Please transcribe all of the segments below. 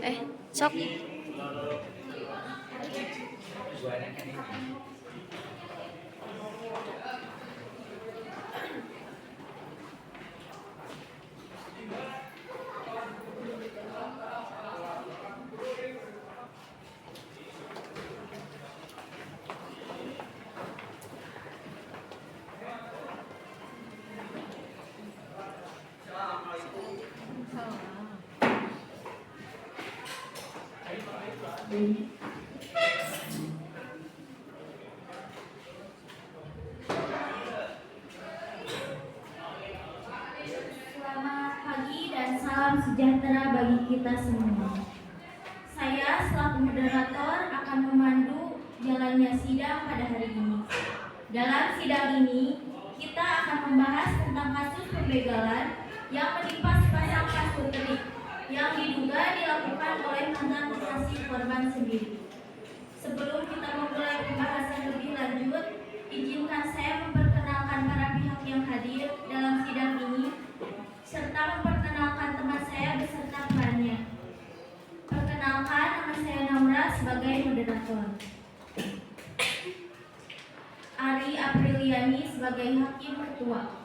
Sok. Selamat pagi dan salam sejahtera bagi kita semua. Saya selaku moderator akan memandu jalannya sidang pada hari ini. Dalam sidang ini, kita akan membahas tentang kasus pembegalan yang menimpa sepasang pasutri yang diduga dilakukan oleh mantan kekasih korban sendiri. Sebelum kita memulai pembahasan lebih lanjut, izinkan saya memperkenalkan para pihak yang hadir dalam sidang ini serta memperkenalkan teman saya beserta perannya. Perkenalkan, nama saya Namra sebagai moderator. Ari Apriliani sebagai hakim ketua.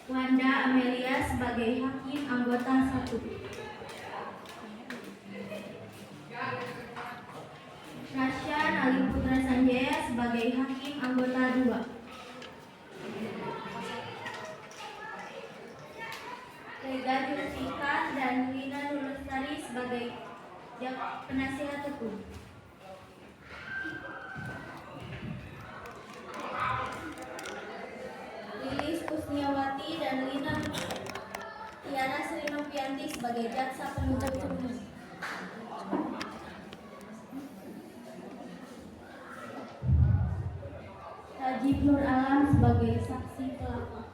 Wanda Amelia sebagai hakim anggota 1. Rasya Ali Putra Sanjaya sebagai hakim anggota 2. Rega Julfika dan Lina Nurlestari sebagai penasihat hukum. Lilis Kusniawati dan Lina Tiara Srinopianti sebagai jaksa penuntut umum. Najib Nur Alam sebagai saksi pelapor.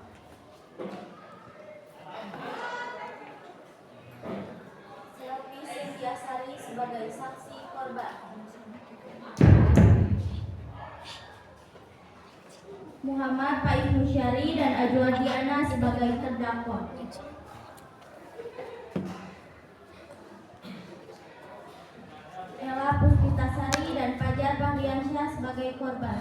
Selvi Sintiasari sebagai saksi korban. Muhammad Faiz Musyari dan Ajwa Diana sebagai terdakwa. Ella Puspitasari dan Fajar Bahriansyah sebagai korban.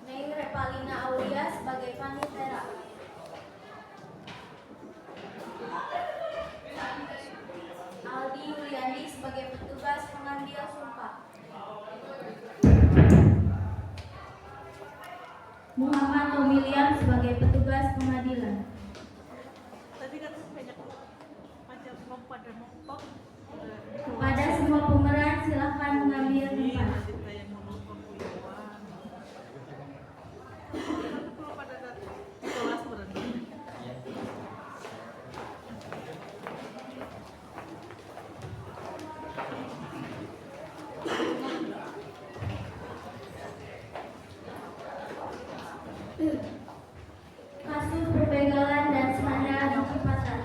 Neng Repalina Aulia sebagai panitera. Aldi Yuliandi sebagai petugas pengambil sumpah. Muhammad Tomilian sebagai petugas pengadilan. Kepada semua pemeran silakan mengambil tempat. Kasus pembegalan dan skandal di Cipatat.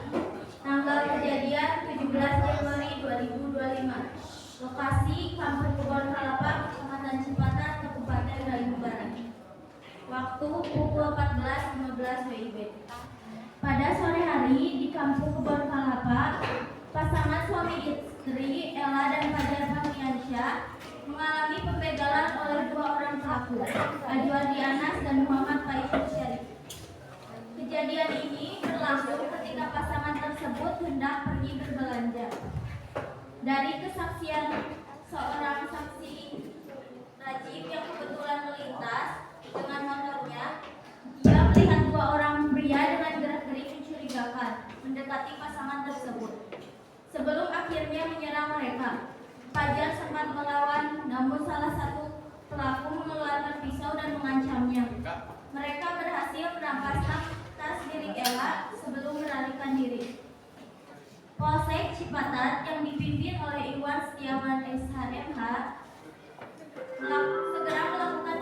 Tanggal kejadian 17 Januari 2025. Lokasi Kampung Kebon Kelapa, Kecamatan Cipatat, Kabupaten Bandung Barat. Waktu pukul 14.15 WIB. Pada sore hari di Kampung Kebon Kelapa, pasangan suami istri Ella dan Fajar Bahriansyah mengalami pembegalan oleh 2 orang pelaku, Ajwar Dianas dan Muhammad Faiz Musyari. Kejadian ini berlangsung ketika pasangan tersebut hendak pergi berbelanja. Dari kesaksian seorang saksi Rajib yang kebetulan melintas dengan motornya, ia melihat 2 orang pria dengan gerak-gerik mencurigakan mendekati pasangan tersebut. Sebelum akhirnya menyerang mereka, Fajar sempat melawan, namun salah satu pelaku mengeluarkan pisau dan mengancamnya. Mereka berhasil merampas tas milik Ella sebelum melarikan diri. Polsek Cipatat yang dipimpin oleh Iwan Setiawan SHMH segera melakukan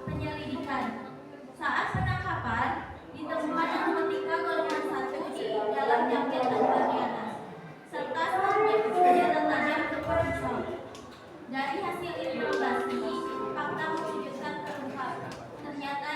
penyelidikan. Saat penangkapan, ditemukan narkotika golongan 1 di dalam jaket Ajwar Dianas serta senjata tajam berupa pisau. Dari hasil investigasi, fakta mewujudkan terungkap. Ternyata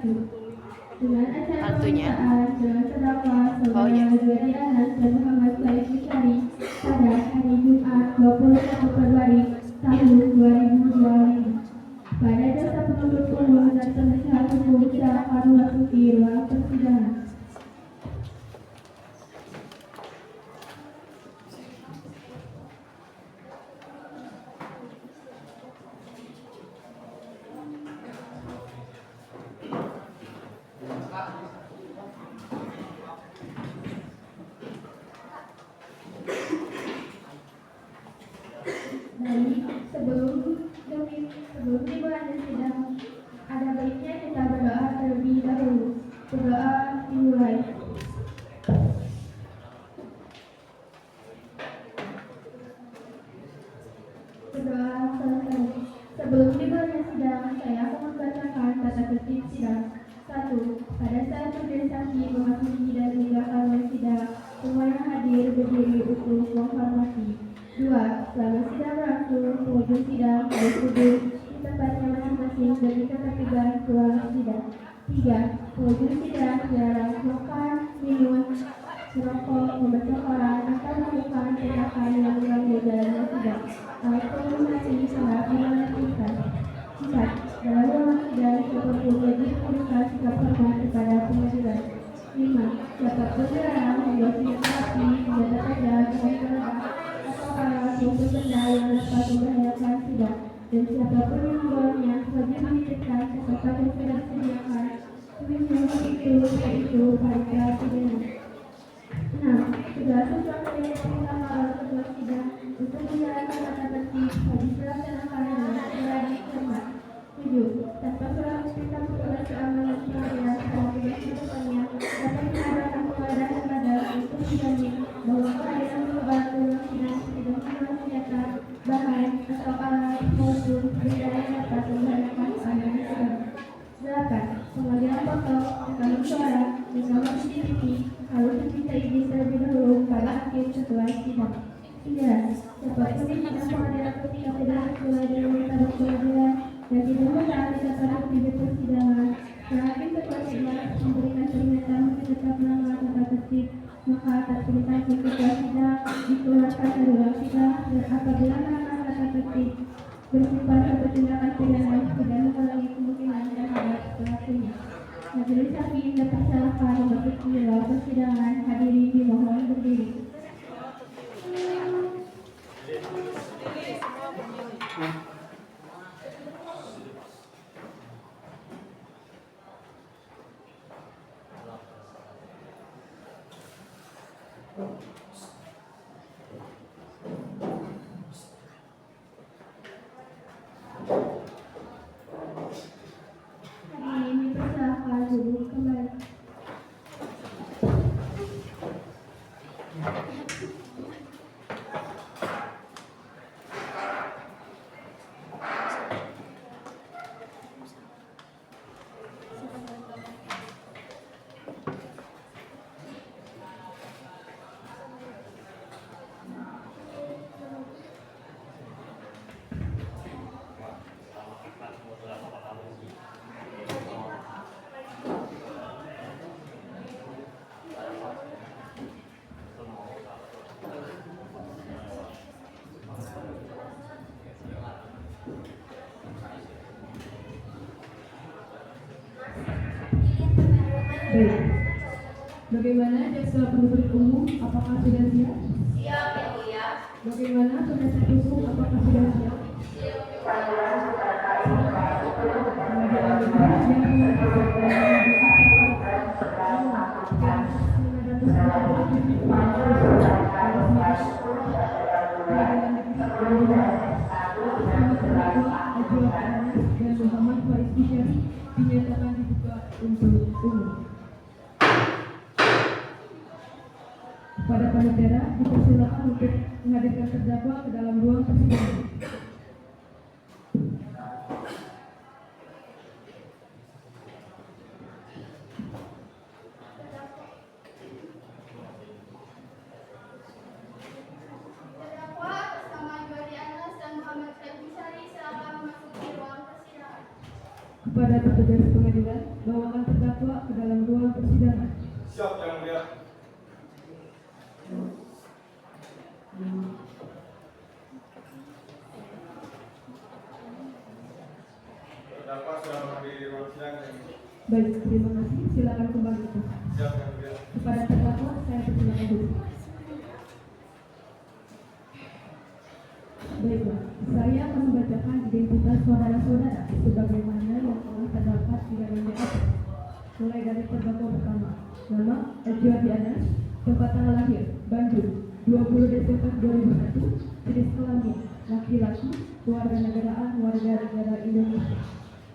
Dengan acara Kartunya. pemeriksaan dengan terdakwa Saudara Juwari Anas dan Muhammad Said Syari pada hari Jumat 21 Februari tahun 2025. Pada jasa penuntut umum dan penasehat hukum secara memasuki ruang persidangan. Sebelum dimulai sidang, ada baiknya kita berdoa terlebih dahulu. Berdoa dimulai. Berdoa selesai. Sebelum dimulai sidang, saya akan membacakan tata tertib sidang. 1. Pada saat majelis saksi memasuki dan meninggalkan sidang, semua yang hadir berdiri untuk menghormati. 2. Selama sidang berlangsung, pengunjung sidang harus duduk di tempatnya masing-masing dan diketertiban ruang sidang. 3. Pengunjung sidang dilarang makan, minum, merokok, membaca koran, atau melakukan tindakan yang mengganggu jalannya sidang atau menghakimi salah dilanjutkan. 4. Dalam ruangan sidang, siapapun wajib menunjukkan sikap hormat kepada pengadilan. 5. Siapapun dilarang membawa senjata api, senjata tajam, peledak, atau alat maupun benda yang dapat membahayakan sidang, dan siapapun yang membawanya wajib menitipkan ke tempat yang sudah disediakan. Itu panitia sidang. 6. Segala sesuatu yang diperintahkan oleh ketua sidang untuk menjalankan tata tertib harus dilaksanakan dengan segala cermat. 7. Tanpa surat perintah petugas keamanan pengadilan setelah tugas kedepannya dapat mengadakan penggeledahan badan untuk menjamin bahwa kehadiran membantu sidang tidak membawa senjata, bahan, atau alat maupun benda yang dapat membahayakan keamanan sidang. 8. Pengambilan foto, rekaman suara, dan nomor CCTV harus diminta izin terlebih dahulu pada hakim setelah sidang. 9. Siapapun di sidang pengadilan ketika tidak sesuai dengan metode pengadilan dan tidak mentaati tata tertib persidangan, hakim ketua sidang memberikan peringatan tetap melanggar tata tertib, maka atas perintah ketua sidang dikeluarkan dari ruang sidang, dan apabila melanggar tata tertib bersifat satu tindakan pidana tidak mengulangi kemungkinan terhadap pelakunya. Majelis hakim dipersilakan memasuki ruang persidangan. Hadirin dimohon berdiri. Hadirin dipersilakan duduk kembali. Baik. Bagaimana jaksa penuntut umum? Apakah sudah siap? Siap, Yang Mulia. Bagaimana penasihat hukum? Apakah sudah siap? Dan Muhammad Faiz Syari dinyatakan dibuka untuk umum. Pada panitia dipersilakan untuk menghadirkan terdakwa ke dalam ruang persidangan. Terdakwa atas nama Juwari Anas dan Muhammad Said Syari silakan memasuki ruang persidangan. Kepada petugas pengadilan, bawakan terdakwa ke dalam ruang persidangan. Siap, Yang Mulia. Terdakwa sudah menghadiri ruang sidang. Baik, terima kasih. Silakan kembali. Siap, Yang Mulia. Kepada terdakwa, saya persilakan dulu. Baiklah, saya akan membacakan identitas saudara-saudara sebagaimana yang telah terdapat di dalam BAP. Mulai dari terdakwa pertama, nama Edward Anas, tempat tanggal lahir Bandung, 20 Desember 2001, jenis kelamin laki-laki, kewarganegaraan warga negara Indonesia,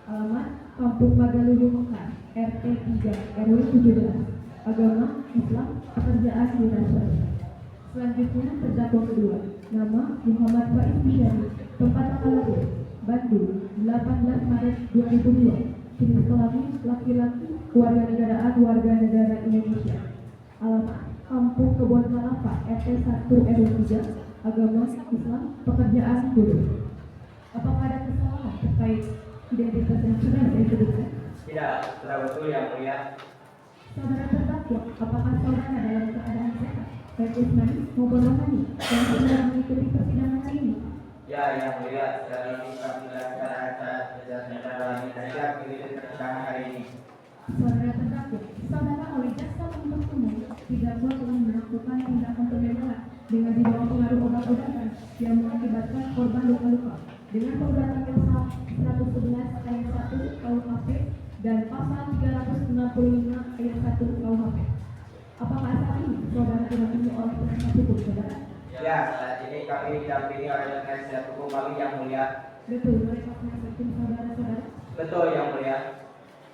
alamat Kampung Magaluyu Mekar, RT 3 RW 17, agama Islam, pekerjaan dinas swasta. Selanjutnya terdakwa kedua, nama Muhammad Faiz Bisyari, tempat tanggal lahir Bandung, 18 Maret 2002, jenis kelamin laki-laki, kewarganegaraan warga negara Indonesia, alamat Kampung Kebon Kelapa, RT 1 RW 3, agama Islam, pekerjaan buruh. Apakah ada kesalahan terkait identitas yang sudah saya sebutkan? Tidak, sudah betul Yang Mulia. Saudara terdakwa, apakah saudara dalam keadaan sehat, baik jasmani maupun rohani, yang sedang mengikuti persidangan hari ini? Ya, Yang Mulia, sekali ini kami melakukan acara persidangan saja mengikuti persidangan hari ini. Saudara terdakwa, saudara oleh jaksa penuntut umum didakwa telah melakukan tindakan pembegalan dengan dibawa pengaruh obat-obatan yang mengakibatkan korban luka-luka dengan pemberatan pasal 111 ayat 1 KUHP dan pasal 365 ayat 1 KUHP. Apakah saat ini saudara didampingi oleh penasihat hukum saudara? Ya, saat ini kami didampingi oleh penasihat hukum kami Yang Mulia. Betul, mereka penasihat hukum saudara-saudara? Betul Yang Mulia.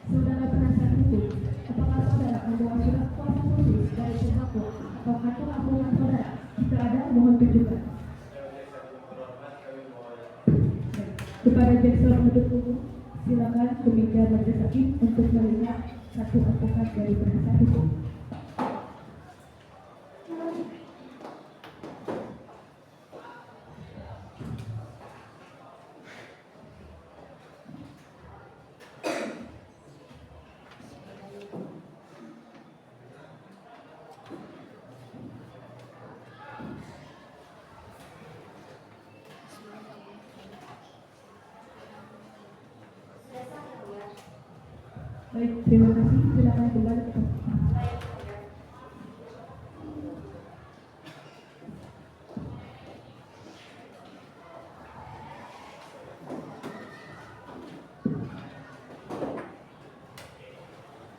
Saudara penasihat hukum, apakah saudara membawa surat kuasa khusus dari terdakwa atau kartu laporan saudara? Jika ada, mohon tunjukkan. Kepada jaksa penuntut umum, silakan meminta majelis hakim untuk melihat satu advokat dari penasihat hukum. Baik, terima kasih. Silakan kembali ke tempat.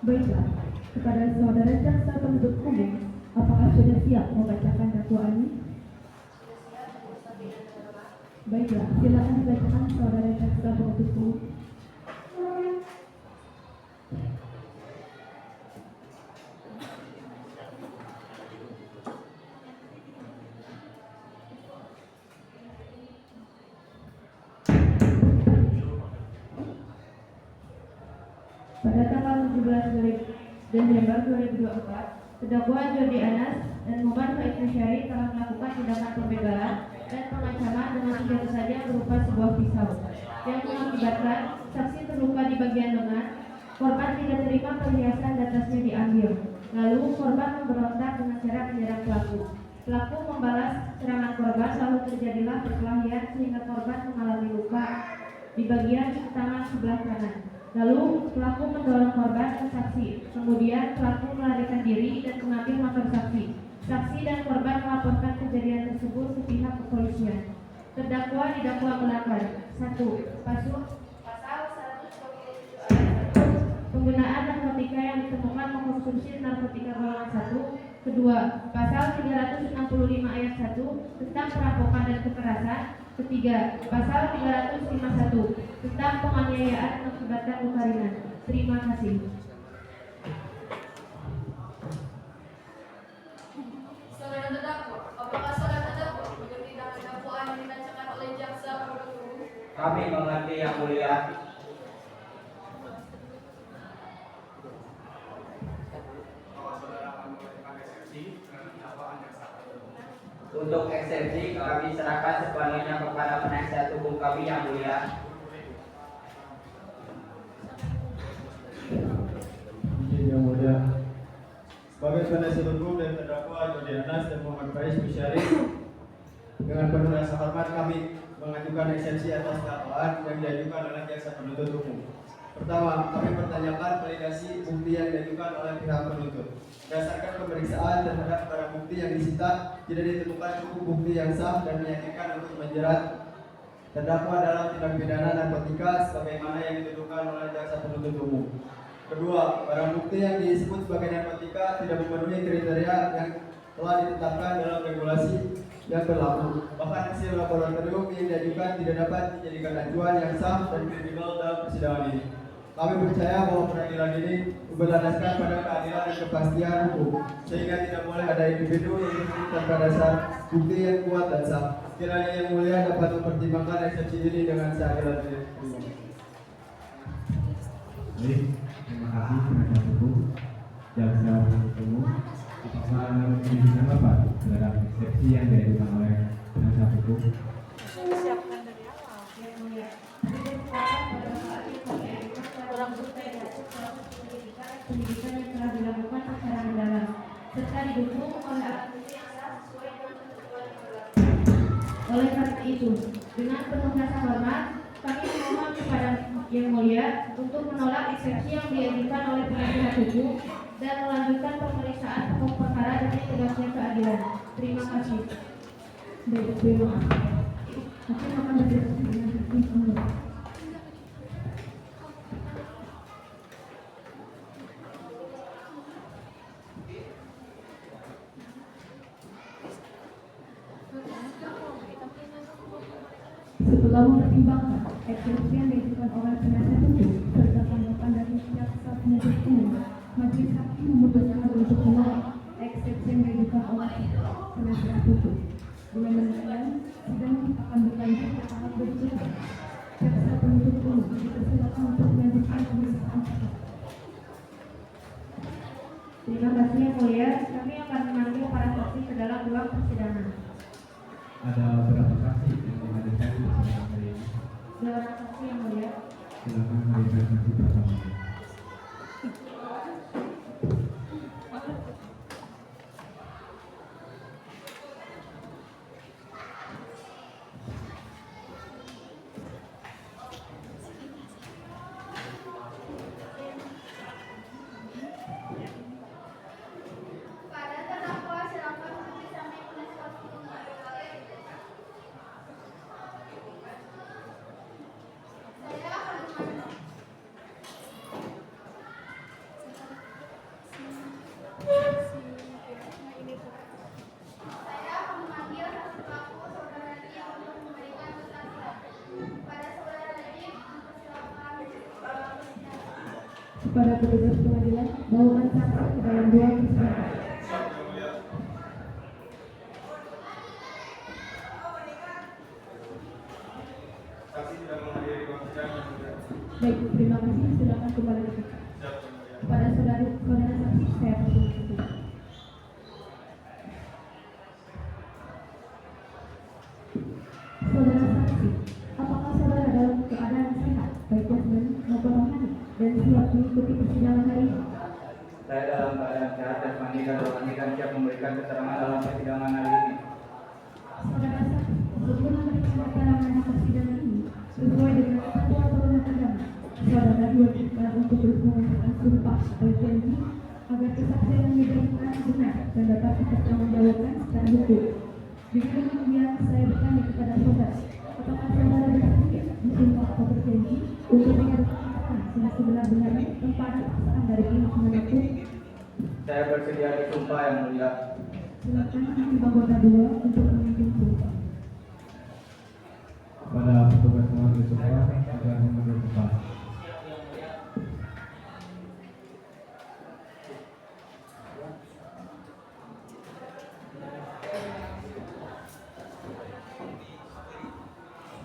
Baiklah, kepada saudara jaksa penuntut umum, apakah sudah siap membacakan dakwaannya? Baiklah, silakan dibacakan saudara jaksa penuntut umum. Pada tanggal 17 Desember 2024, terdakwa Jordi Anas dan Muhammad Faiz Bisyari telah melakukan tindakan pembegalan dan pengancaman dengan senjata tajam berupa sebuah pisau yang mengakibatkan saksi terluka di bagian lengan. Korban tidak terima perhiasan dan tasnya diambil. Lalu korban memberontak dengan cara menyerang pelaku. Pelaku membalas serangan korban, lalu terjadilah perkelahian sehingga korban mengalami luka di bagian tangan sebelah kanan. Lalu pelaku mendorong korban ke saksi. Kemudian pelaku melarikan diri dan mengambil motor saksi. Saksi dan korban melaporkan kejadian tersebut ke pihak kepolisian. Terdakwa didakwa melanggar 1. Pasal 127 ayat 1, penggunaan narkotika yang ditemukan mengkonsumsi narkotika golongan 1. Kedua, pasal 365 ayat 1 tentang perampokan dan kekerasan. Ketiga, pasal 351 tentang penganiayaan mengakibatkan luka ringan. Terima kasih. Saudara terdakwa, apakah saudara terdakwa mengerti dengan dakwaan yang dibacakan oleh jaksa penuntut umum? Kami mengerti Yang Mulia. Untuk eksepsi kami serahkan sepenuhnya kepada penasihat hukum kami Yang Mulia. penasihat hukum dan terdakwa Jody Anas dan Muhammad Faiz Bisyari, dengan penuh rasa hormat kami mengajukan eksepsi atas dakwaan yang diajukan oleh jaksa penuntut umum. Pertama, kami pertanyakan validasi bukti yang diajukan oleh pihak penuntut. Berdasarkan pemeriksaan terhadap barang bukti yang disita, tidak ditemukan cukup bukti yang sah dan meyakinkan untuk menjerat terdakwa dalam tindak pidana narkotika sebagaimana yang dituduhkan oleh jaksa penuntut umum. Kedua, barang bukti yang disebut sebagai narkotika tidak memenuhi kriteria yang telah ditetapkan dalam regulasi yang berlaku. Bahkan hasil laboratorium yang diajukan tidak dapat dijadikan acuan yang sah dan kredibel dalam persidangan ini. Kami percaya bahwa peradilan ini berlandaskan pada keadilan dan kepastian hukum, sehingga tidak boleh ada individu yang dihukum tanpa dasar bukti yang kuat dan sah. Kiranya Yang Mulia dapat mempertimbangkan eksepsi ini dengan seadil-adilnya. Baik, terima kasih penasihat hukum jaksa penuntut umum. Apakah menunjukkan Bapak terhadap eksepsi yang diajukan oleh penasihat hukum? Penyidikan yang telah dilakukan secara mendalam serta didukung oleh alat bukti yang sah sesuai dengan ketentuan yang berlaku. Oleh karena itu, dengan penuh rasa hormat, kami memohon kepada Yang Mulia untuk menolak eksepsi yang diajukan oleh penasihat hukum dan melanjutkan pemeriksaan pokok perkara demi tegaknya keadilan. Terima kasih. Baik, terima kasih. Hakim akan berdiskusi dengan hakim umum. Setelah mempertimbangkan eksepsi yang diajukan oleh penasihat hukum serta tanggapan dari jaksa penuntut umum, majelis hakim memutuskan untuk menolak eksepsi yang diajukan oleh penasihat hukum. Dengan demikian, sidang akan berlanjut ke tahap berikutnya. Jaksa penuntut umum dipersilakan untuk melanjutkan pemeriksaan. Terima kasih Yang Mulia. Kami akan memanggil para saksi ke dalam ruang persidangan. Ada berapa saksi yang dihadirkan di persidangan hari ini? Dewan saksi Yang Mulia. Silakan hadirkan saksi pertama. Pada terdakwa silakan duduk di samping penasihat hukum. Saya akan memanggil saksi pelaku saudara Nadim untuk memberikan kesaksian. Pada saudara Nadim, dipersilakan berbicara. Kepada petugas pengadilan, bawakan saksi ke dalam ruang persidangan. Saksi tidak menghadiri ruang sidang Yang Mulia. Baik, terima kasih. Silakan kembali ke kita. Siap, Yang Mulia. Kepada saudara saksi, saya persilakan. Saudara saksi, apakah saudara dalam keadaan sehat, baik jasmani maupun rohani, dan siap mengikuti persidangan hari ini? Saya dalam keadaan sehat jasmani dan rohani dan siap memberikan keterangan dalam persidangan hari ini. Saudara saksi, sebelum memberikan keterangan di persidangan ini, sesuai dengan fatwa perundang agama, saudara diwajibkan untuk mengucapkan sumpah atau janji agar kesaksian yang diberikan benar dan dapat dipertanggungjawabkan secara hukum. Dengan demikian, saya bertanya kepada saudara, apakah saudara bersedia disumpah atau berjanji untuk menyampaikan keterangan yang sebenar-benarnya tanpa ada paksaan dari pihak manapun? Saya bersedia disumpah Yang Mulia. Silakan hakim anggota 2 untuk memimpin sumpah. Kepada petugas pengambil sumpah agar mengambil sumpah.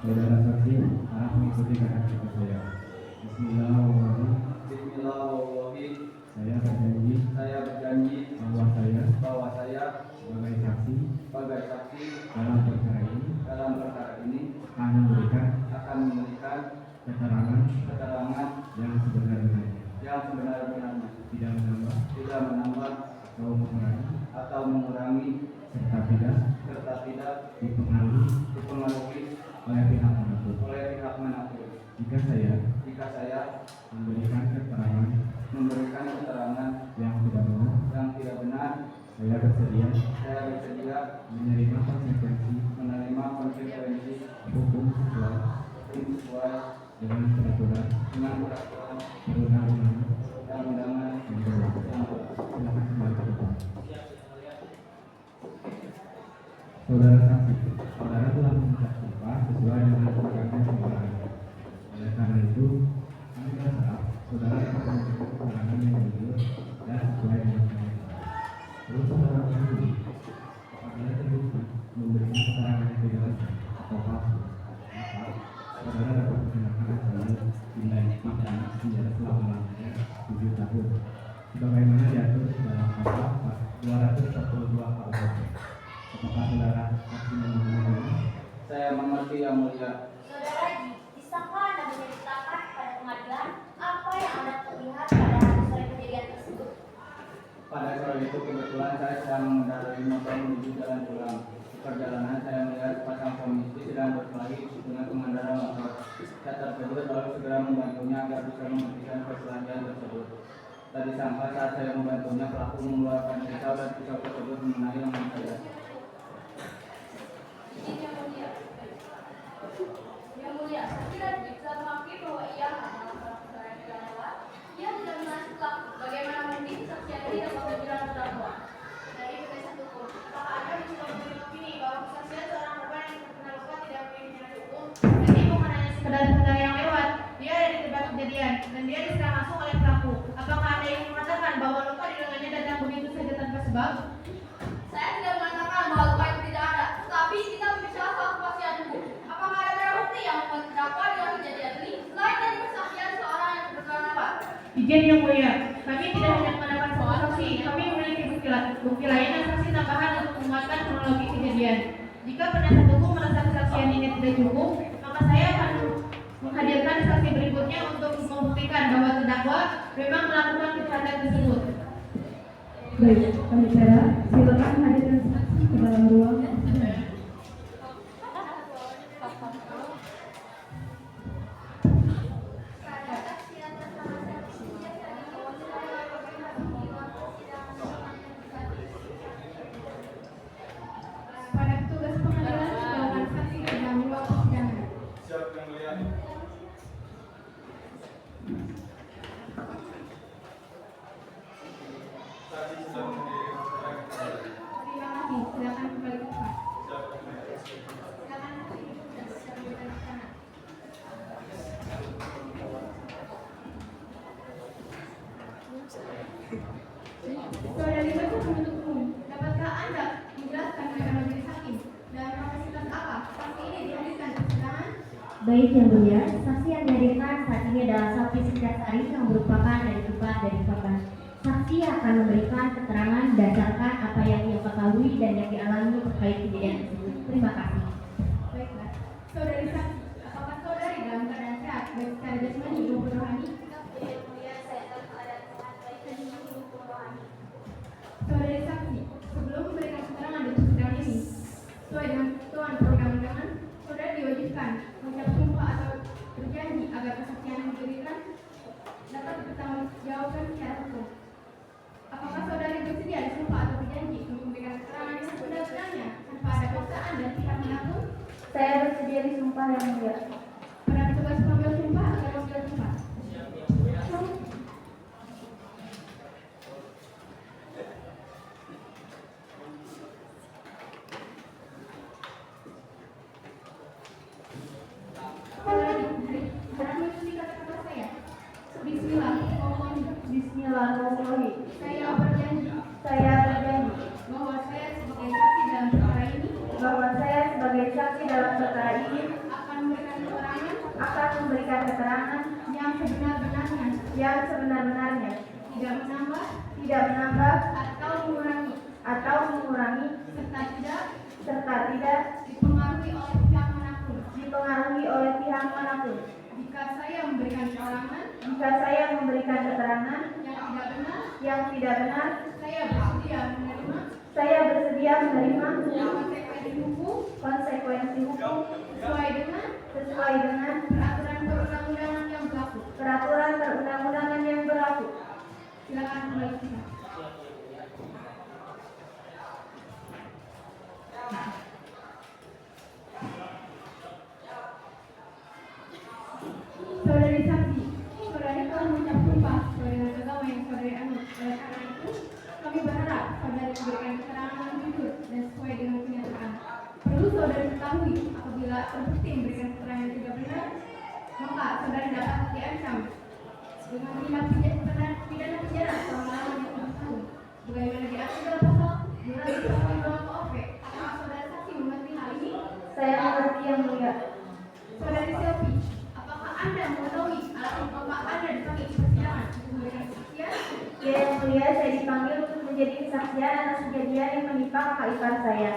Saudara saksi harap mengikuti kata-kata saya. Bismillahirrahmanirrahim. Bismillahirrahmanirrahim. Saya berjanji Saya berjanji bahwa saya bahwa saya sebagai saksi sebagai saksi dalam perkara ini dalam perkara ini akan memberikan akan memberikan keterangan keterangan yang sebenar-benarnya, yang sebenar-benarnya, tidak menambah tidak menambah atau atau mengurangi serta tidak dipengaruhi oleh pihak manapun. Jika saya memberikan keterangan yang tidak benar, saya bersedia menerima konsekuensi hukum sesuai dengan peraturan perundang-undangan yang berlaku. Silakan kembali ke depan. Saudara saksi, saudara telah mengucap sumpah sesuai dengan keterangan saudara. Oleh karena itu, kami berharap saudara dapat memberikan keterangan yang jujur dan sesuai dengan kenyataan. Terus saudara mengakui apabila terbukti memberikan keterangan yang tidak atau palsu, maka saudara dapat dikenakan ancaman tindak pidana penjara selama-lamanya 7 tahun, sebagaimana diatur dalam pasal 242 KUHP. Apakah saudara saksi memahami? Saya mengerti yang mulia. Saudara Haji, bisakah Anda menceritakan kepada pengadilan apa yang Anda terlihat pada hari sore kejadian tersebut? Pada sore itu kebetulan saya sedang mengendarai motor menuju jalan pulang. Di perjalanan saya melihat sepasang suami istri sedang berkelahi dengan pengendara motor. Saya terkejut lalu segera membantunya agar bisa menghentikan perkelahian tersebut. Tadi sampai saat saya membantunya, pelaku mengeluarkan pisau dan pisau tersebut mengenai lengan saya. Yang mulia, saya tidak bisa mengakui bahwa ia hanyalah seorang saudara yang tidak lewat. Ia tidak mengenal pelaku. Bagaimana mungkin saksi yang tidak bisa bilang terdakwa? Dari penasihat hukum, apakah Anda bisa memberi opini bahwa kesaksian seorang korban yang terkena luka tidak memiliki nilai hukum? Jadi bukan hanya sekedar saudara yang lewat, dia ada di tempat kejadian dan dia diserang langsung oleh pelaku. Apakah Anda ingin mengatakan bahwa luka di lengannya datang begitu saja tanpa sebab? Saya tidak mengatakan bahwa luka itu tidak ada, tetapi kita berbicara soal kepastian hukum. Apakah ada barang bukti yang membuat terdakwa dalam kejadian ini selain dari kesaksian seorang yang kebetulan lewat? Izin yang mulia, kami tidak hanya mengandalkan satu saksi, kami memiliki bukti lain dan saksi tambahan untuk menguatkan kronologi kejadian. Jika penasihat hukum merasa kesaksian ini tidak cukup, maka saya akan menghadirkan saksi berikutnya untuk membuktikan bahwa terdakwa memang melakukan kejahatan tersebut. Baik, kami silakan hadirkan saksi ke dalam ruang. Pada petugas pengadilan, silakan saksi ke dalam ruang persidangan. Siap yang mulia. Saksi sudah menghadiri persidangan. Terima kasih, silakan kembali ke tempat. Siap yang mulia. Silakan saksi duduk dan siap berikan keterangan. Saudari Baca penuntut umum, dapatkah Anda menjelaskan kepada majelis hakim dalam kapasitas apa saksi ini dihadirkan ke persidangan? Baik yang mulia, saksi yang dihadirkan saat ini adalah saksi Singgasari yang merupakan adik ipar dari korban. Saksi akan memberikan keterangan berdasarkan apa yang ia ketahui dan yang dialami terkait kejadian tersebut. Terima kasih. Baiklah, saudari saksi, apakah saudari dalam keadaan sehat baik secara jasmani maupun rohani? Saudari saksi, sebelum memberikan keterangan di persidangan ini, sesuai dengan ketentuan perundang-undangan, saudari diwajibkan mengucap sumpah atau berjanji agar kesaksian yang diberikan dapat dipertanggungjawabkan secara hukum. Apakah saudari bersedia disumpah atau berjanji untuk memberikan keterangan yang sebenar-benarnya tanpa ada paksaan dan pihak manapun? Saya bersedia disumpah yang mulia. Pada petugas pengambil sumpah atau pengambil sumpah. Bismillahirrahmanirrahim. Saya berjanji Saya berjanji bahwa saya sebagai saksi dalam perkara ini bahwa saya sebagai saksi dalam perkara ini akan memberikan keterangan yang sebenar-benarnya, tidak menambah tidak menambah atau mengurangi serta tidak dipengaruhi oleh pihak manapun. dipengaruhi oleh pihak manapun. Jika saya memberikan keterangan Jika saya memberikan keterangan yang tidak benar yang tidak benar, Saya bersedia menerima saya bersedia menerima konsekuensi hukum konsekuensi hukum sesuai dengan peraturan perundang-undangan yang berlaku. peraturan perundang-undangan yang berlaku. Silakan kembali ke sidang. Saudari saksi, saudari telah mengucap sumpah sesuai dengan agama yang saudari anut. Oleh karena itu, kami berharap saudari memberikan keterangan yang jujur dan sesuai dengan kenyataan. Perlu saudari ketahui, apabila terbukti memberikan keterangan yang tidak benar, maka saudari dapat diancam dengan tindak pidana penjara selama-lamanya 7 tahun. Bagaimana diatur dalam pasal 252 KUHP? Apakah saudari saksi mengerti hal ini? Saya mengerti yang mulia. Saudari Selvi, apakah Anda mengetahui alasan bapak Anda dipanggil di persidangan untuk memberikan kesaksian? Ya yang mulia, saya dipanggil untuk menjadi kesaksian atas kejadian yang menimpa kakak ipar saya.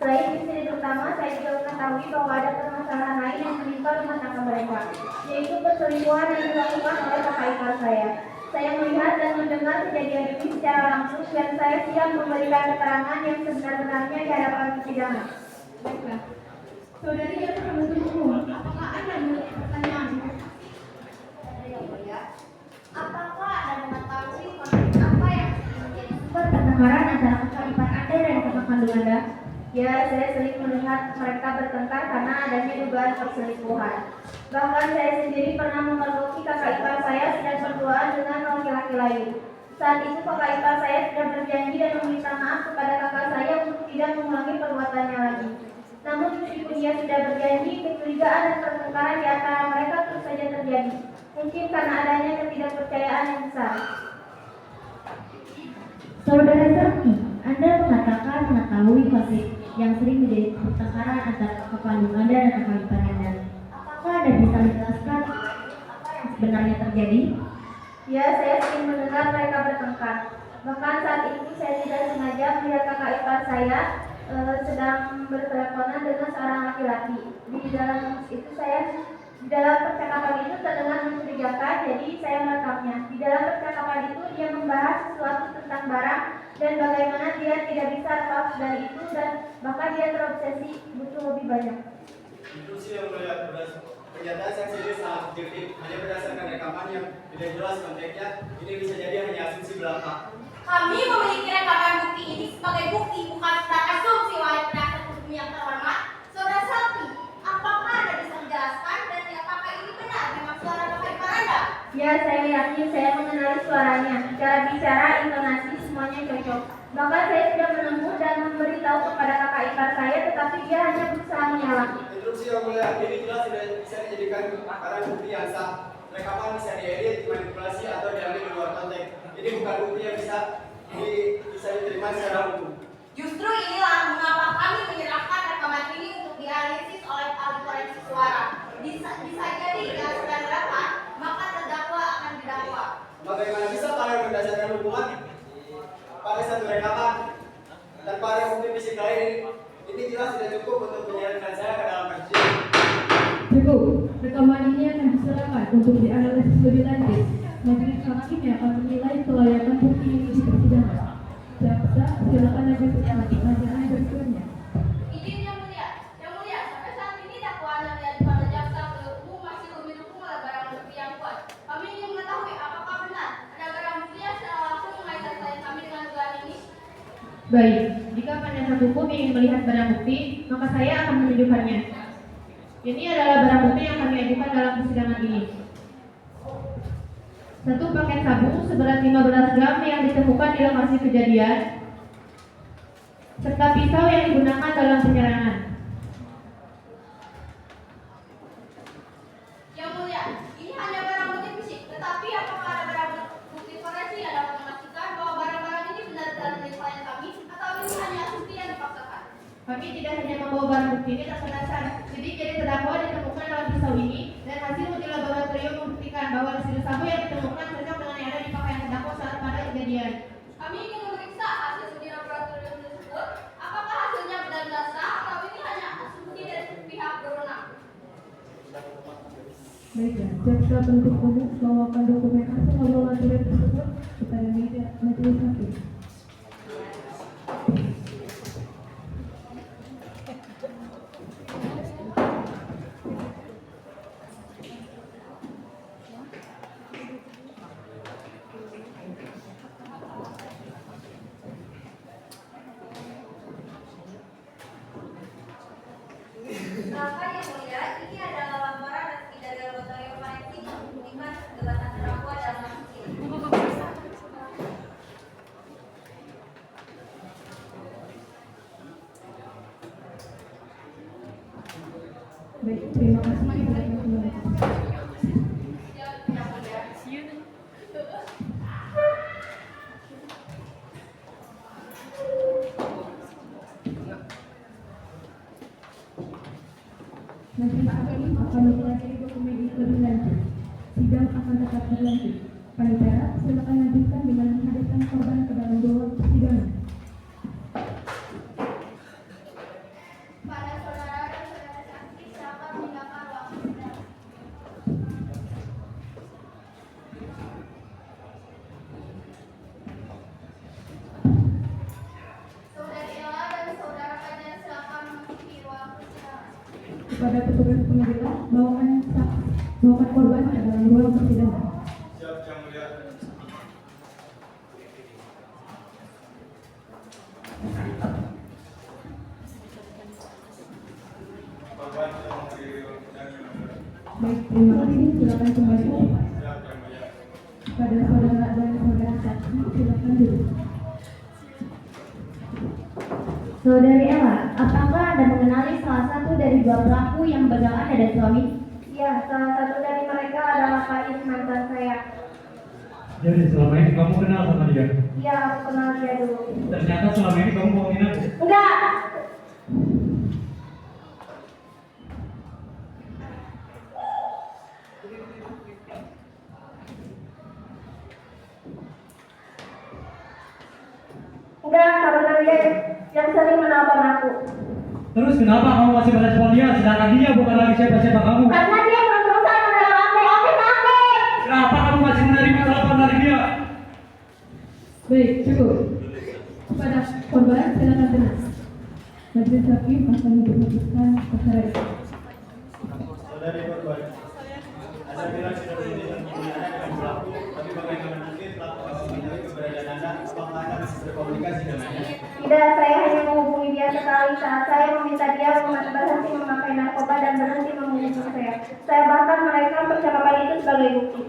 Selain insiden pertama, saya juga mengetahui bahwa ada permasalahan lain yang menimpa rumah tangga mereka, yaitu perselingkuhan yang dilakukan oleh kakak ipar saya. Saya melihat dan mendengar kejadian ini secara langsung dan saya siap memberikan keterangan yang sebenar-benarnya di hadapan persidangan. Baiklah. Saudari Jaksa Penuntut Umum, apakah Anda memiliki pertanyaan? Apakah Anda mengetahui konflik apa yang menjadi sumber pertengkaran antara kakak ipar Anda dan kakak kandung Anda? Ya, saya sering melihat mereka bertengkar karena adanya dugaan perselingkuhan. Bahkan saya sendiri pernah memergoki kakak ipar saya sedang berduaan dengan laki-laki lain. Saat itu kakak ipar saya sudah berjanji dan meminta maaf kepada kakak saya untuk tidak mengulangi perbuatannya lagi. Namun meskipun dia sudah berjanji, kecurigaan dan pertengkaran di antara mereka terus saja terjadi. Mungkin karena adanya ketidakpercayaan yang besar. Saudara Selvi, Anda mengatakan mengetahui konflik yang sering menjadi pertengkaran antara kakak kandung Anda dan kakak ipar Anda. Apakah Anda bisa menjelaskan apa yang sebenarnya terjadi? Ya, saya sering mendengar mereka bertengkar. Bahkan saat itu saya tidak sengaja melihat kakak ipar saya sedang berteleponan dengan seorang laki-laki. Di dalam percakapan itu terdengar mencurigakan, jadi saya merekamnya. Di dalam percakapan itu dia membahas sesuatu tentang barang dan bagaimana dia tidak bisa lepas dari itu dan bahkan dia terobsesi butuh lebih banyak. Instruksi yang mulia, pernyataan saksi ini sangat objektif, hanya berdasarkan rekaman yang tidak jelas konteksnya. Ini bisa jadi hanya asumsi belaka. Kami memiliki rekaman bukti ini sebagai bukti, bukan sebagai asumsi, wahai penasihat hukum yang terhormat. Saudara Selvi, apakah Anda bisa menjelaskan dan apakah ini benar memang suara kakak ipar Anda? Ya, saya yakin saya mengenali suaranya. Cara bicara, intonasi, semuanya cocok. Bahkan saya sudah menemui dan memberitahu kepada kakak ipar saya, tetapi dia hanya berusaha mengelak. Instruksi yang mulia, ini jelas tidak bisa dijadikan barang bukti yang sah. Rekaman bisa diedit, dimanipulasi atau diambil di luar konteks. Ini bukan bukti yang bisa diterima secara hukum. Justru inilah mengapa kami menyerahkan rekaman ini untuk dianalisis oleh ahli forensik suara. Bisa jadi jika sudah dilakukan, maka terdakwa akan didakwa. Bagaimana bisa kalian berdasarkan hukuman pada satu rekaman tanpa ada bukti fisik lain? Ini jelas tidak cukup untuk menyerahkan saya ke dalam persidangan. Cukup, rekaman ini akan diserahkan untuk dianalisis lebih lanjut. Majelis hakim yang akan menilai kelayakan bukti ini di persidangan. Jaksa, silakan lanjutkan pertanyaan berikutnya. Izin yang mulia, sampai saat ini dakwaan yang diajukan oleh jaksa penuntut umum masih belum didukung oleh barang bukti yang kuat. Kami ingin mengetahui apakah benar ada barang bukti yang secara langsung mengaitkan klien kami dengan dugaan ini. Baik, jika penasihat hukum ingin melihat barang bukti, maka saya akan menunjukkannya. Ini adalah barang bukti yang kami ajukan dalam persidangan ini. Satu paket sabu seberat 15 gram yang ditemukan di lokasi kejadian, serta pisau yang digunakan dalam penyerangan. Yang mulia, ini hanya barang bukti fisik, tetapi apakah ada barang bukti forensik yang dapat memastikan bahwa barang-barang ini benar-benar milik klien kami atau ini hanya asumsi yang dipaksakan? Kami tidak hanya membawa barang bukti ini tanpa dasar. Sidik jari terdakwa ditemukan dalam pisau ini dan hasil uji laboratorium membuktikan bahwa residu sabu yang ditemukan cocok dengan yang ada di pakaian terdakwa saat pada kejadian. Kami ingin memeriksa hasil uji laboratorium tersebut. Apakah hasilnya benar-benar sah atau ini hanya asumsi dari pihak berwenang? Baiklah, jaksa penuntut umum membawakan dokumen hasil laboratorium tersebut kepada majelis hakim. Silakan yang mulia, ini adalah laporan resmi dari laboratorium forensik membuktikan keterlibatan terdakwa dalam kasus ini. Baik, terima kasih. Silakan kembali. Majelis hakim akan mempelajari dokumen ini lebih lanjut. Sidang akan tetap berlanjut. Panitia, silakan lanjutkan dengan menghadirkan korban ke dalam ruang persidangan. Pada saudara dan saudara saksi, silakan meninggalkan ruang sidang. Saudari Ella dan saudara Fajar, silakan memasuki ruang persidangan. Kepada petugas pengadilan, bawakan korban ke dalam ruang persidangan. Siap yang mulia. Korban sudah menghadiri ruang sidang yang mulia. Baik, terima kasih. Silakan kembali. Siap yang mulia. Kepada saudara dan saudara saksi, silakan duduk. Saudari Ella, apakah Anda mengenali salah satu dari dua pelaku yang begal Anda dan suami? Ya, salah satu dari mereka adalah Faiz, mantan saya. Jadi selama ini kamu kenal sama dia? Iya, aku kenal dia dulu. Ternyata selama ini kamu bohongin aku. Enggak! Enggak, karena dia yang sering menelpon aku. Terus kenapa kamu masih merespon dia sedangkan dia bukan lagi siapa-siapa kamu? Karena dia terus-terusan meneror aku takut. Kenapa kamu masih menerima telepon dari dia? Baik, cukup. Kepada korban, silakan tenang. Majelis hakim akan memutuskan perkara itu. Saudari korban, Anda bilang sudah menjadi penggunaan dengan pelaku, tapi bagaimana mungkin pelaku masih mengetahui keberadaan Anda? Apakah Anda masih berkomunikasi dengannya? Tidak, saya hanya menghubungi dia sekali saat saya meminta dia berhenti memakai narkoba dan berhenti menghubungi saya. Saya bahkan merekam percakapan itu sebagai bukti.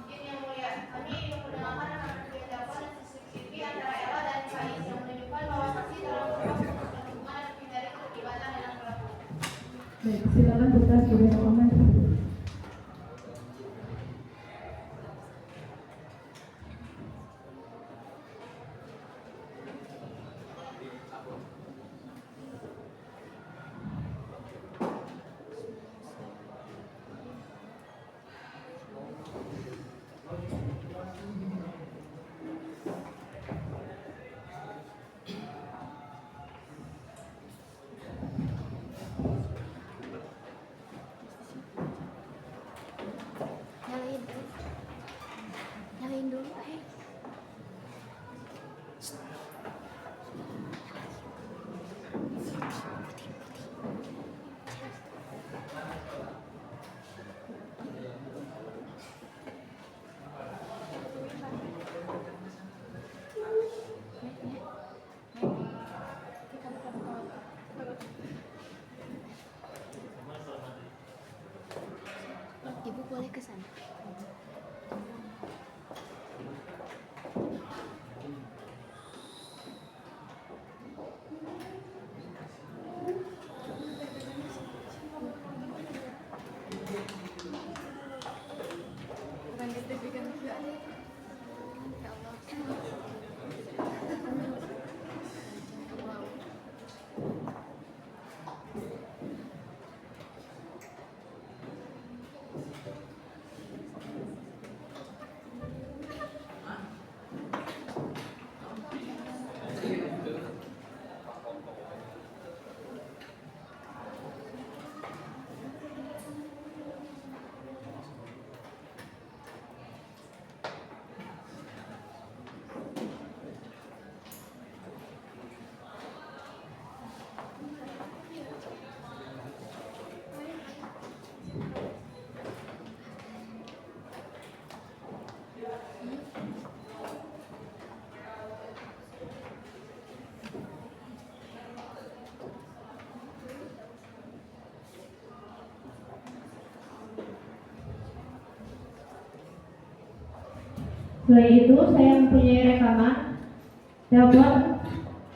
Izin yang mulia, kami mendengarkan rekaman video telepon dan CCTV antara Ella dan Faiz yang menunjukkan bahwa saksi telah melakukan hubungan dan menghindari keterlibatan dengan pelaku. Baik, silakan putar video rekaman tersebut. Selain itu, saya mempunyai rekaman telepon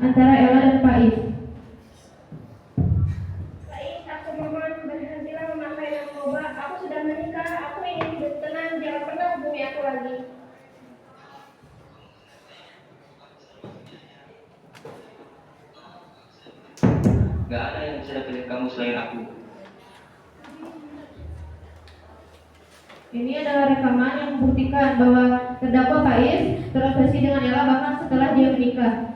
antara Ella dan Faiz. Faiz, aku mohon berhentilah memakai narkoba. Aku sudah menikah. Aku ingin hidup tenang. Jangan pernah hubungi aku lagi. Gak ada yang bisa dapetin kamu selain aku. Ini adalah rekaman yang membuktikan bahwa terdakwa Faiz terobsesi dengan Ella bahkan setelah dia menikah.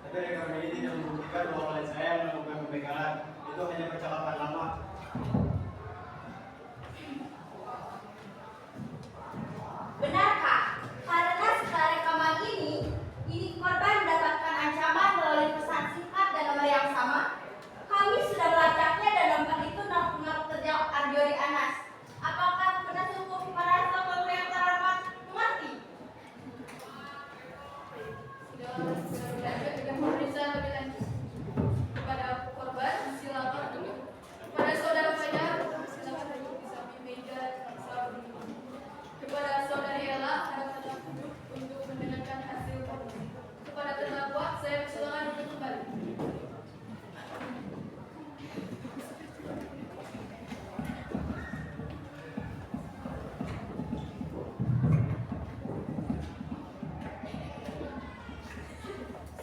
Tapi rekaman ini tidak membuktikan bahwa oleh saya melakukan pembegalan. Itu hanya percakapan lama. Benarkah? Karena setelah rekaman ini korban mendapatkan ancaman melalui pesan singkat dan nomor yang sama. Kami sudah melacaknya dan nomor itu nomor terdakwa Arjori Anas. Apakah penasihat hukum para sahabat yang terhormat mengerti? Dengan pemeriksaan lebih lanjut kepada korban, silakan duduk. Kepada saudara Fajar, silakan duduk di samping meja dan selalu duduk. Kepada saudari Ella, harap duduk untuk mendengarkan hasil otopsi. Kepada terdakwa, saya persilakan duduk kembali.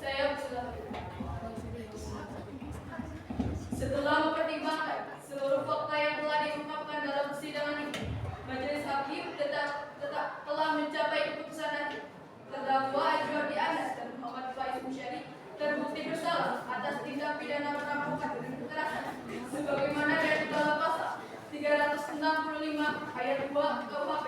Saya persilakan. Setelah mempertimbangkan seluruh fakta yang telah diungkapkan dalam persidangan ini, majelis hakim tetap telah mencapai keputusan nanti. Terdakwa Arjori Anas dan Muhammad Faiz Musyari terbukti bersalah atas tindak pidana perampokan dengan kekerasan sebagaimana diatur dalam pasal 365 ayat 2 KUHP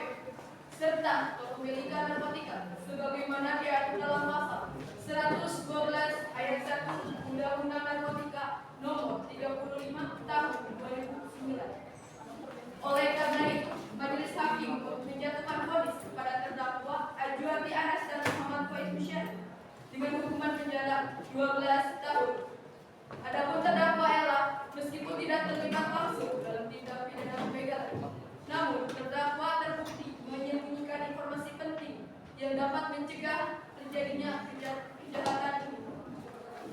serta kepemilikan narkotika sebagaimana diatur dalam pasal 112 ayat 1 Undang-Undang Narkotika Nomor 35 Tahun 2009. Oleh karena itu, majelis hakim menjatuhkan vonis kepada terdakwa Arjori Anas dan Muhammad Faiz Musyari dengan hukuman penjara 12 tahun. Adapun terdakwa Ella, meskipun tidak terlibat langsung dalam tindak pidana pembegalan, namun terdakwa terbukti menyembunyikan informasi penting yang dapat mencegah terjadinya kejahatan ini.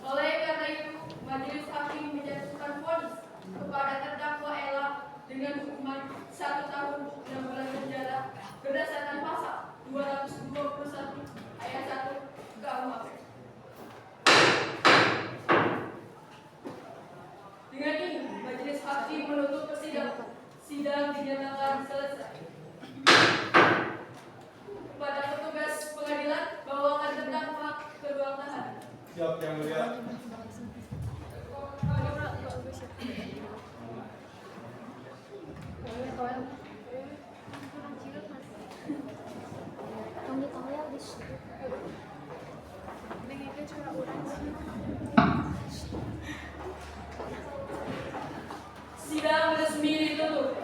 Oleh karena itu, majelis hakim menjatuhkan vonis kepada terdakwa Ella dengan hukuman 1 tahun 6 bulan penjara berdasarkan pasal 221 ayat 1 KUHP. Dengan ini, majelis hakim menutup persidangan. Sidang dinyatakan selesai. Kepada petugas pengadilan, bawakan terdakwa ke ruang tahanan. Siap yang mulia. Sidang resmi ditutup.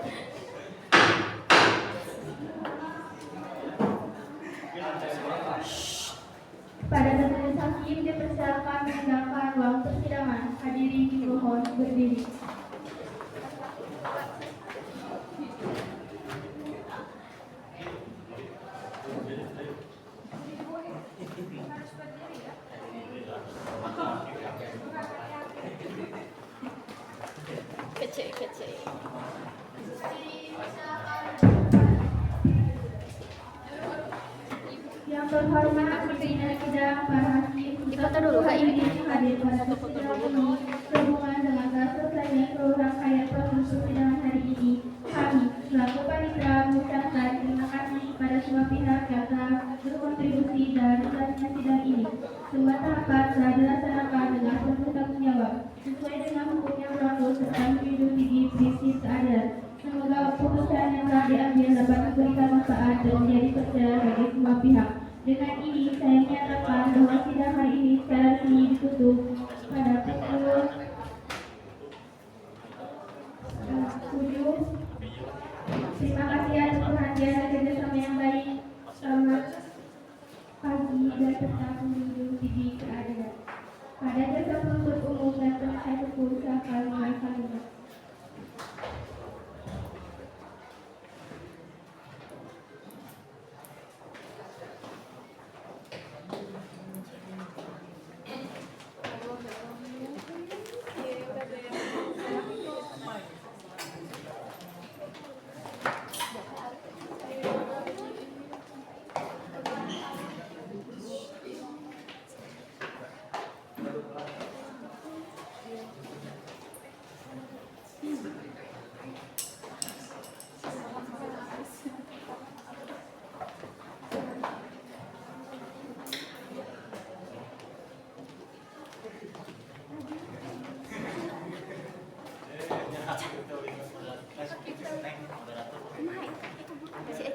Pada majelis hakim dipersilakan meninggalkan ruang persidangan. Hadirin dimohon berdiri. Yang terhormat pimpinan sidang, para hakim, Dipoto dulu, Kak, ini. hadir pada persidangan ini sehubungan dengan selesainya seluruh rangkaian proses persidangan hari ini. Kami selaku panitia mengucapkan terima kasih kepada semua pihak yang telah berkontribusi dalam jalannya sidang ini. Semua tahapan telah dilaksanakan dengan penuh tanggung jawab sesuai dengan hukum yang berlaku serta melindungi prinsip keadilan. Semoga putusan yang telah diambil dapat memberikan manfaat dan menjadi percaya bagi semua pihak. Dengan ini, saya menyatakan bahwa sidang hari ini secara resmi ditutup pada pukul 7. Terima kasih atas perhatian dan kerjasama yang baik. Selamat pagi dan tetap melindungi keadilan. Pada jasa penuntut umum dan penasihat hukum, silakan mulai kalimat.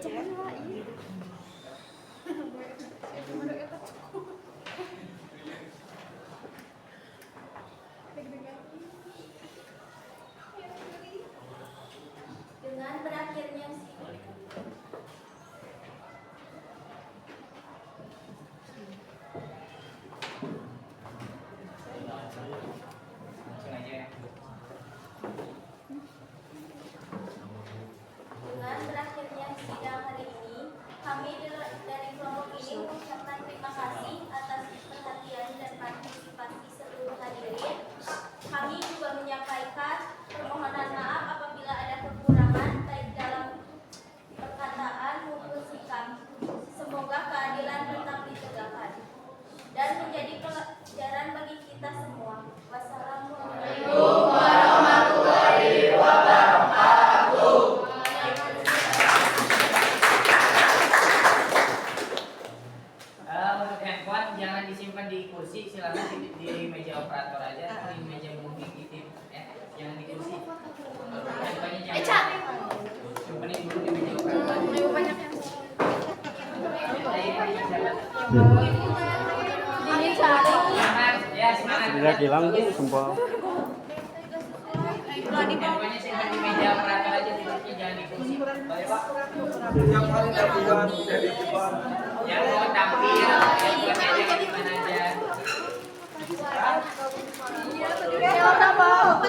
Dengan berakhirnya sidang hari ini, kami dari kelompok ini mengucapkan terima kasih atas perhatian dan partisipasi seluruh hadirin. Kami juga menyampaikan permohonan maaf apabila ada kekurangan baik dalam perkataan maupun sikap. Semoga keadilan tetap ditegakkan dan menjadi pelajaran bagi kita semua. Wassalamualaikum warahmatullahi wabarakatuh. Untuk handphone jangan disimpan di kursi, silakan di meja operator aja, di meja booking titip, jangan di kursi. Handphonenya jangan simpan dulu di meja operator. Semangat, ya semangat. Tidak hilang sumpah. Handphonenya simpan di meja operator aja, tidurnya jangan di kursi. Baik Pak. Yang mau tampil, handphonenya jangan di mana aja. Ya, udah mau.